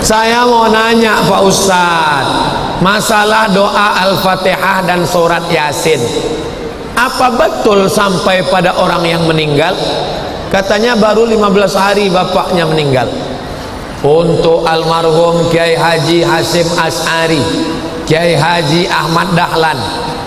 Saya mau nanya Pak Ustadz, masalah doa Al-Fatihah dan surat Yasin, apa betul sampai pada orang yang meninggal? Katanya baru 15 hari bapaknya meninggal. Untuk almarhum Kiai Haji Hasyim Asy'ari, Kiai Haji Ahmad Dahlan,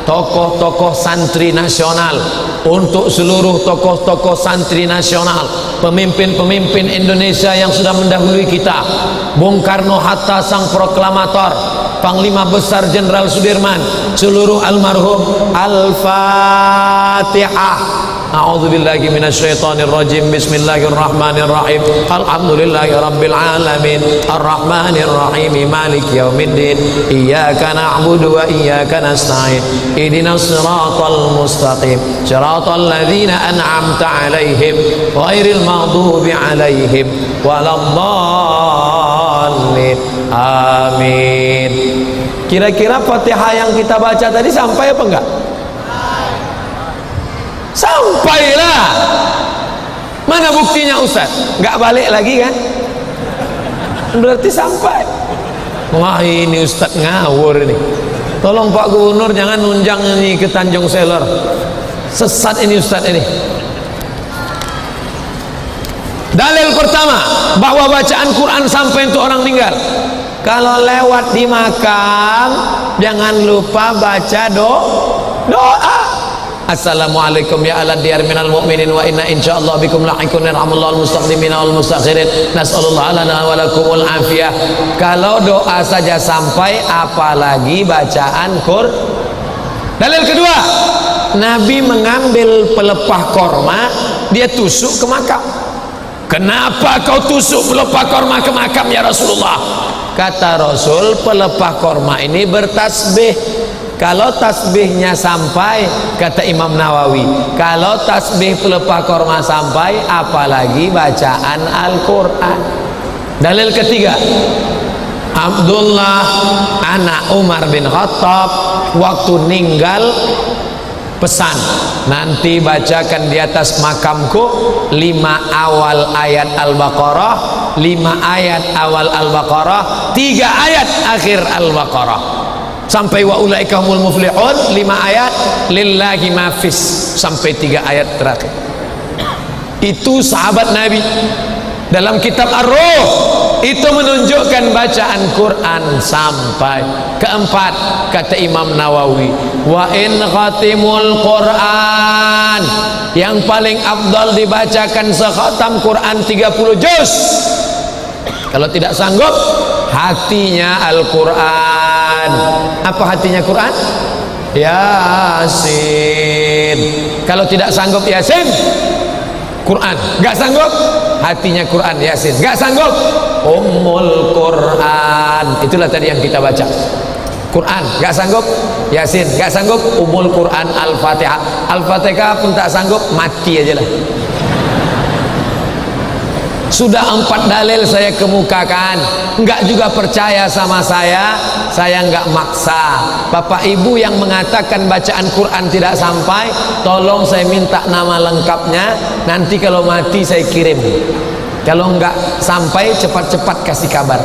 tokoh-tokoh santri nasional, untuk seluruh tokoh-tokoh santri nasional, pemimpin-pemimpin Indonesia yang sudah mendahului kita, Bung Karno Hatta sang proklamator, Panglima Besar Jenderal Sudirman, seluruh almarhum. Al-Fatihah. A'udzubillahi minasyaitonirrajim. Bismillahirrahmanirrahim. Alhamdulillahirabbil alamin. Arrahmanirrahim. Maliki yaumiddin. Iyyaka na'budu wa iyyaka nasta'in. Ihdinas siratal mustaqim. Siratal ladzina an'amta 'alaihim ghairil maghdubi 'alaihim waladdallin. Amin. Kira-kira Fatihah yang kita baca tadi sampai apa enggak? Sampailah. Mana buktinya Ustaz? Nggak balik lagi kan? Berarti sampai. Wah, ini Ustaz ngawur ini. Tolong Pak Gubernur jangan nunjang ini ke Tanjung Selor. Sesat ini Ustaz ini. Dalil pertama bahwa bacaan Quran sampai untuk orang meninggal. Kalau lewat di makam, jangan lupa baca doa. Assalamualaikum ya ala diyar minal mu'minin wa inna insyaallah bikum lahiqun yarhamullahu al-mustaqdimina wal mustakhirin nas'alullah lana wa lakumul afiyah. Kalau doa saja sampai, apalagi bacaan Quran. Dalil kedua, Nabi mengambil pelepah korma, dia tusuk ke makam. Kenapa kau tusuk pelepah korma ke makam ya Rasulullah? Kata Rasul, pelepah korma ini bertasbih. Kalau tasbihnya sampai, kata Imam Nawawi, kalau tasbih pelepah korma sampai, apalagi bacaan Al-Quran. Dalil ketiga, Abdullah anak Umar bin Khattab waktu meninggal pesan, nanti bacakan di atas makamku 5 awal ayat Al-Baqarah, 5 ayat awal Al-Baqarah, 3 ayat akhir Al-Baqarah, sampai wa ulaika humul muflihun, 5 ayat lillahi mafis, sampai 3 ayat terakhir. Itu sahabat Nabi. Dalam kitab Ar-Ruh itu menunjukkan bacaan Quran sampai. Keempat, kata Imam Nawawi, wa in khatimul Quran, yang paling afdal dibacakan sekhatam Quran 30 juz. Kalau tidak sanggup, hatinya Al-Quran. Apa hatinya Quran? Yasin. Kalau tidak sanggup Yasin, Quran. Gak sanggup, hatinya Quran, Yasin. Gak sanggup, Ummul Quran. Itulah tadi yang kita baca. Quran, gak sanggup, Yasin. Gak sanggup, Ummul Quran, Al-Fatihah. Al-Fatihah pun tak sanggup, mati aja lah. Sudah 4 dalil saya kemukakan, enggak juga percaya sama saya enggak maksa. Bapak Ibu yang mengatakan bacaan Quran tidak sampai, tolong saya minta nama lengkapnya, nanti kalau mati saya kirim. Kalau enggak sampai, cepat-cepat kasih kabar.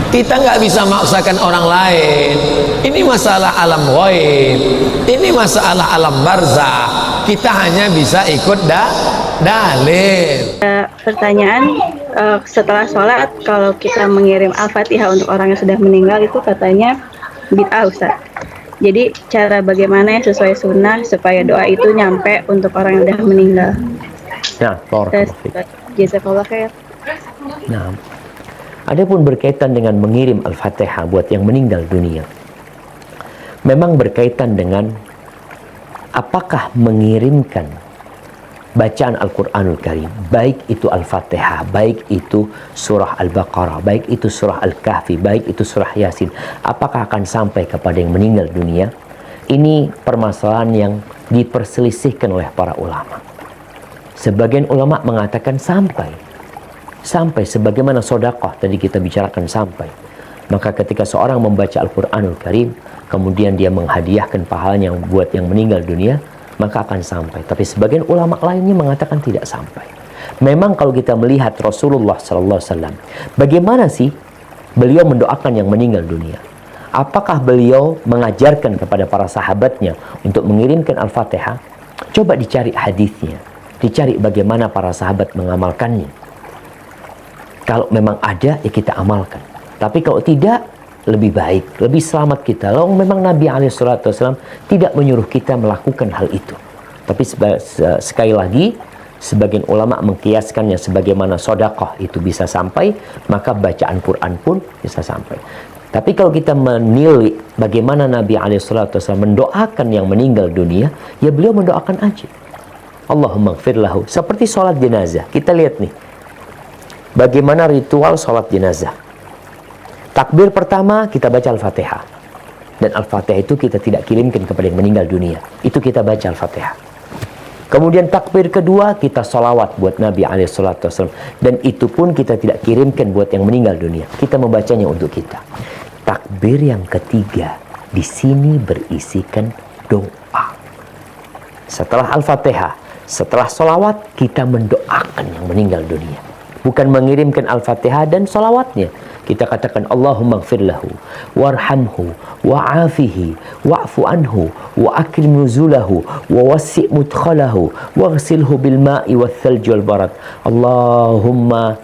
Kita nggak bisa maksakan orang lain. Ini masalah alam ghaib, ini masalah alam barzah. Kita hanya bisa ikut dalil. Pertanyaan, setelah sholat kalau kita mengirim Al-Fatihah untuk orang yang sudah meninggal itu katanya bid'ah, Ustaz. Jadi cara bagaimana yang sesuai sunnah supaya doa itu nyampe untuk orang yang sudah meninggal? Nah, jazakallah khair. Nah, adapun berkaitan dengan mengirim Al-Fatihah buat yang meninggal dunia, memang berkaitan dengan apakah mengirimkan bacaan Al-Quranul Karim, baik itu Al-Fatihah, baik itu surah Al-Baqarah, baik itu surah Al-Kahfi, baik itu surah Yasin, apakah akan sampai kepada yang meninggal dunia? Ini permasalahan yang diperselisihkan oleh para ulama. Sebagian ulama mengatakan sampai sebagaimana sedekah tadi kita bicarakan sampai. Maka ketika seorang membaca Al-Quranul Karim, kemudian dia menghadiahkan pahalanya buat yang meninggal dunia, maka akan sampai. Tapi sebagian ulama lainnya mengatakan tidak sampai. Memang kalau kita melihat Rasulullah SAW, bagaimana sih beliau mendoakan yang meninggal dunia? Apakah beliau mengajarkan kepada para sahabatnya untuk mengirimkan Al-Fatihah? Coba dicari hadisnya, dicari bagaimana para sahabat mengamalkannya. Kalau memang ada, ya kita amalkan. Tapi kalau tidak, lebih baik, lebih selamat kita. Kalau memang Nabi SAW tidak menyuruh kita melakukan hal itu. Tapi sekali lagi, sebagian ulama mengkiaskannya sebagaimana sedekah itu bisa sampai, maka bacaan Quran pun bisa sampai. Tapi kalau kita menilai bagaimana Nabi SAW mendoakan yang meninggal dunia, ya beliau mendoakan aja. Allahumma gfir lahu. Seperti sholat jenazah. Kita lihat nih, bagaimana ritual sholat jenazah. Takbir pertama kita baca Al-Fatihah. Dan Al-Fatihah itu kita tidak kirimkan kepada yang meninggal dunia. Itu kita baca Al-Fatihah. Kemudian takbir kedua kita sholawat buat Nabi SAW. Dan itu pun kita tidak kirimkan buat yang meninggal dunia. Kita membacanya untuk kita. Takbir yang ketiga di sini berisikan doa. Setelah Al-Fatihah, setelah sholawat, kita mendoakan yang meninggal dunia. Bukan mengirimkan Al-Fatihah dan sholawatnya. Kita katakan Allahumma gfir lahu, warhamhu, wa'afihi, wa'fu anhu, wa akrim nuzulahu, wa wassi' mudkhalahu, waghsilhu bil ma'i wal thalji wal barad. Allahumma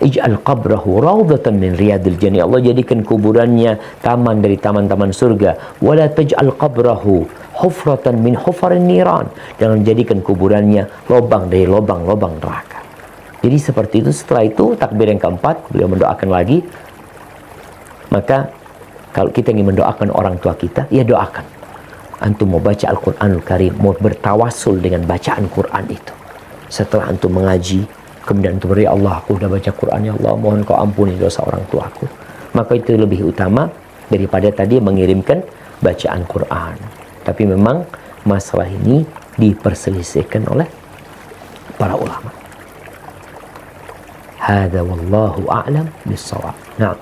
ij'al qabrahu rawdatan min riyadil jannah. Allah jadikan kuburannya taman dari taman-taman surga. Wala taj'al qabrahu hufratan min hufarin niran. Jangan jadikan kuburannya lubang dari lubang-lubang neraka. Jadi seperti itu. Setelah itu takbir yang keempat beliau mendoakan lagi. Maka kalau kita ingin mendoakan orang tua kita, ya doakan. Antum mau baca Al-Quranul Karim, mau bertawasul dengan bacaan Quran itu. Setelah antum mengaji, kemudian antum beri, Allah, aku sudah baca Quran, ya Allah, mohon kau ampuni dosa orang tuaku. Maka itu lebih utama daripada tadi mengirimkan bacaan Quran. Tapi memang masalah ini diperselisihkan oleh para ulama. Hada wallahu a'lam bis-shawab. Nah.